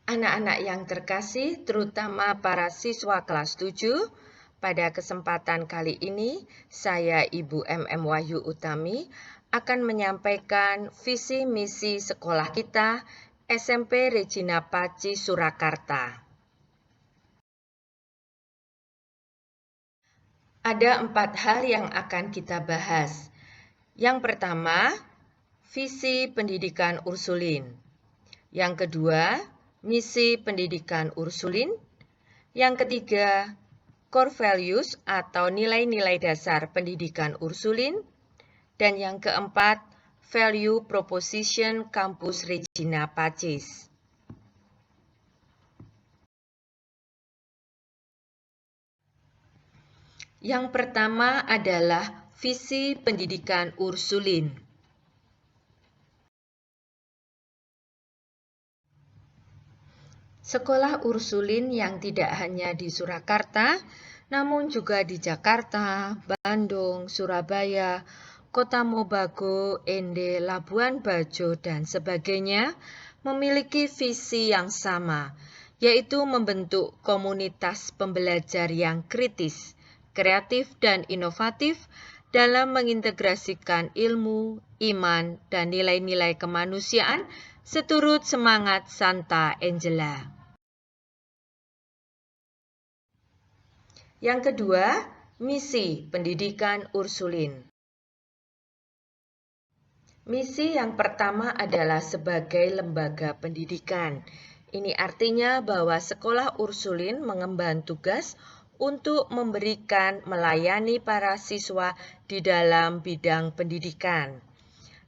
Anak-anak yang terkasih, terutama para siswa kelas 7, pada kesempatan kali ini, saya Ibu MM Wahyu Utami akan menyampaikan visi misi sekolah kita SMP Regina Paci Surakarta. Ada 4 hal yang akan kita bahas. Yang pertama, visi pendidikan Ursulin. Yang kedua, misi pendidikan Ursulin. Yang ketiga, core values atau nilai-nilai dasar pendidikan Ursulin. Dan yang keempat, value proposition kampus Regina Pacis. Yang pertama adalah visi pendidikan Ursulin. Sekolah Ursulin yang tidak hanya di Surakarta, namun juga di Jakarta, Bandung, Surabaya, Kota Mobagu, Ende, Labuan Bajo, dan sebagainya memiliki visi yang sama, yaitu membentuk komunitas pembelajar yang kritis, kreatif, dan inovatif dalam mengintegrasikan ilmu, iman, dan nilai-nilai kemanusiaan seturut semangat Santa Angela. Yang kedua, misi pendidikan Ursulin. Misi yang pertama adalah sebagai lembaga pendidikan. Ini artinya bahwa sekolah Ursulin mengemban tugas untuk melayani para siswa di dalam bidang pendidikan.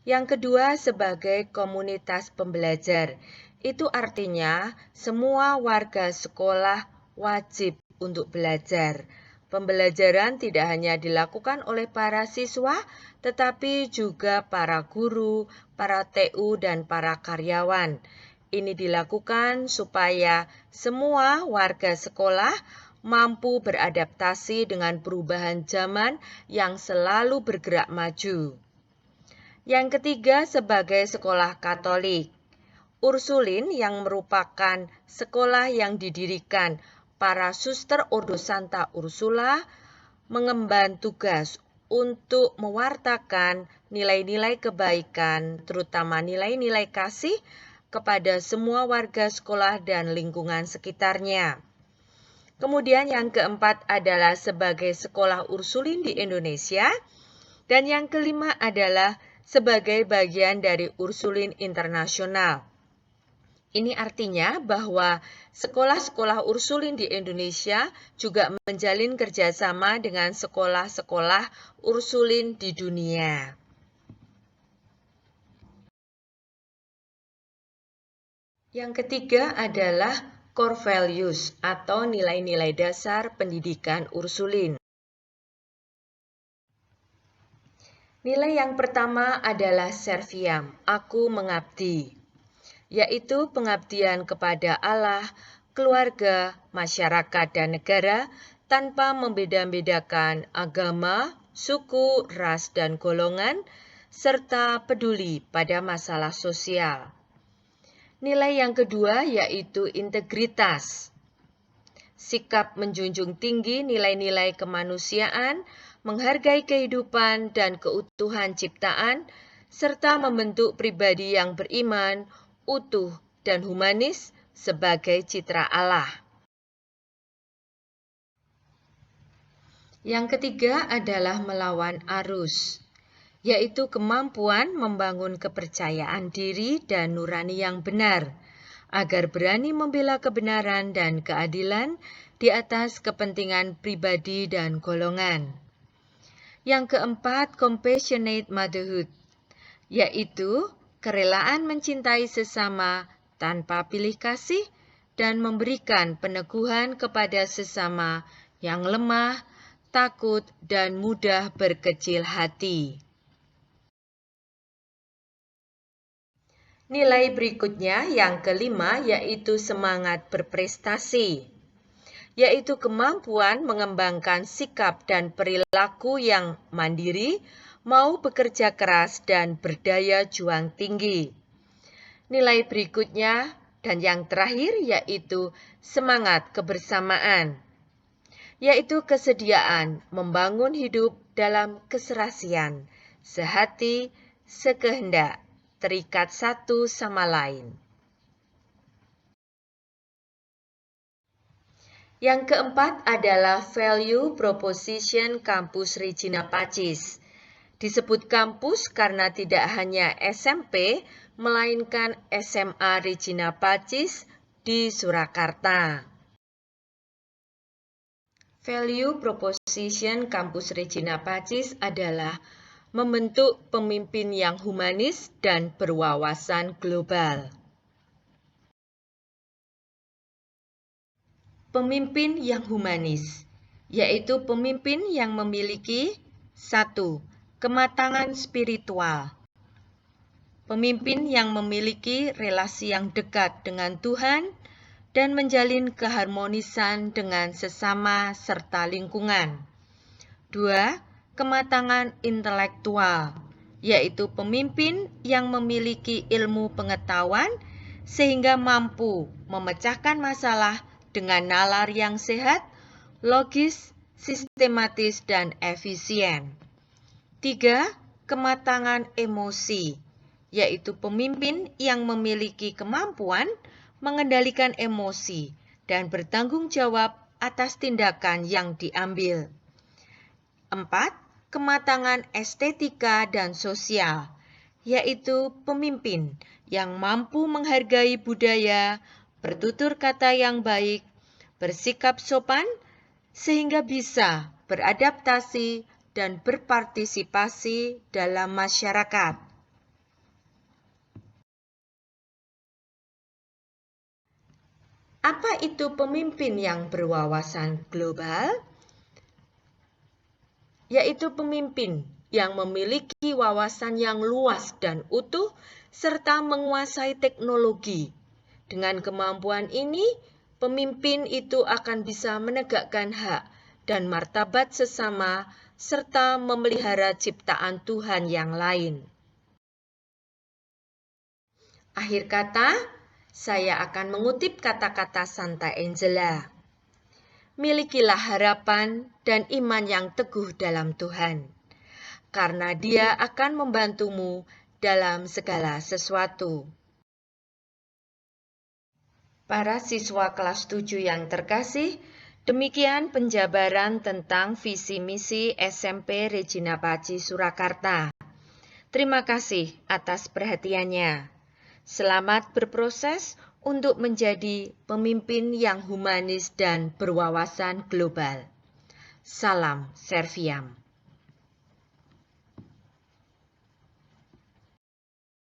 Yang kedua, sebagai komunitas pembelajar. Itu artinya semua warga sekolah wajib untuk belajar. Pembelajaran tidak hanya dilakukan oleh para siswa, tetapi juga para guru, para TU, dan para karyawan. Ini dilakukan supaya semua warga sekolah mampu beradaptasi dengan perubahan zaman yang selalu bergerak maju. Yang ketiga, sebagai sekolah Katolik. Ursulin yang merupakan sekolah yang didirikan para suster Ordo Santa Ursula mengemban tugas untuk mewartakan nilai-nilai kebaikan, terutama nilai-nilai kasih kepada semua warga sekolah dan lingkungan sekitarnya. Kemudian yang keempat adalah sebagai sekolah Ursulin di Indonesia. Dan yang kelima adalah sebagai bagian dari Ursulin Internasional. Ini artinya bahwa sekolah-sekolah Ursulin di Indonesia juga menjalin kerjasama dengan sekolah-sekolah Ursulin di dunia. Yang ketiga adalah core values atau nilai-nilai dasar pendidikan Ursulin. Nilai yang pertama adalah serviam, aku mengabdi, yaitu pengabdian kepada Allah, keluarga, masyarakat, dan negara tanpa membeda-bedakan agama, suku, ras, dan golongan, serta peduli pada masalah sosial. Nilai yang kedua yaitu integritas. Sikap menjunjung tinggi nilai-nilai kemanusiaan, menghargai kehidupan dan keutuhan ciptaan, serta membentuk pribadi yang beriman, utuh, dan humanis sebagai citra Allah. Yang ketiga adalah melawan arus, yaitu kemampuan membangun kepercayaan diri dan nurani yang benar, agar berani membela kebenaran dan keadilan di atas kepentingan pribadi dan golongan. Yang keempat, compassionate motherhood, yaitu kerelaan mencintai sesama tanpa pilih kasih dan memberikan peneguhan kepada sesama yang lemah, takut, dan mudah berkecil hati. Nilai berikutnya yang kelima yaitu semangat berprestasi, yaitu kemampuan mengembangkan sikap dan perilaku yang mandiri, mau bekerja keras dan berdaya juang tinggi. Nilai berikutnya Dan yang terakhir yaitu semangat kebersamaan, yaitu kesediaan membangun hidup dalam keserasian, sehati, sekehendak, terikat satu sama lain. Yang keempat adalah value proposition kampus Regina Pacis. Disebut kampus karena tidak hanya SMP, melainkan SMA Regina Pacis di Surakarta. Value proposition kampus Regina Pacis adalah membentuk pemimpin yang humanis dan berwawasan global. Pemimpin yang humanis, yaitu pemimpin yang memiliki 1. Kematangan spiritual. Pemimpin yang memiliki relasi yang dekat dengan Tuhan dan menjalin keharmonisan dengan sesama serta lingkungan. 2. Kematangan intelektual, yaitu pemimpin yang memiliki ilmu pengetahuan sehingga mampu memecahkan masalah dengan nalar yang sehat, logis, sistematis, dan efisien. 3. Kematangan emosi, yaitu pemimpin yang memiliki kemampuan mengendalikan emosi dan bertanggung jawab atas tindakan yang diambil. 4. Kematangan estetika dan sosial, yaitu pemimpin yang mampu menghargai budaya, bertutur kata yang baik, bersikap sopan, sehingga bisa beradaptasi dan berpartisipasi dalam masyarakat. Apa itu pemimpin yang berwawasan global? Yaitu pemimpin yang memiliki wawasan yang luas dan utuh serta menguasai teknologi. Dengan kemampuan ini, pemimpin itu akan bisa menegakkan hak dan martabat sesama serta memelihara ciptaan Tuhan yang lain. Akhir kata, saya akan mengutip kata-kata Santa Angela. Milikilah harapan dan iman yang teguh dalam Tuhan, karena Dia akan membantumu dalam segala sesuatu. Para siswa kelas 7 yang terkasih, demikian penjabaran tentang visi misi SMP Regina Pacis Surakarta. Terima kasih atas perhatiannya. Selamat berproses untuk menjadi pemimpin yang humanis dan berwawasan global. Salam Serviam.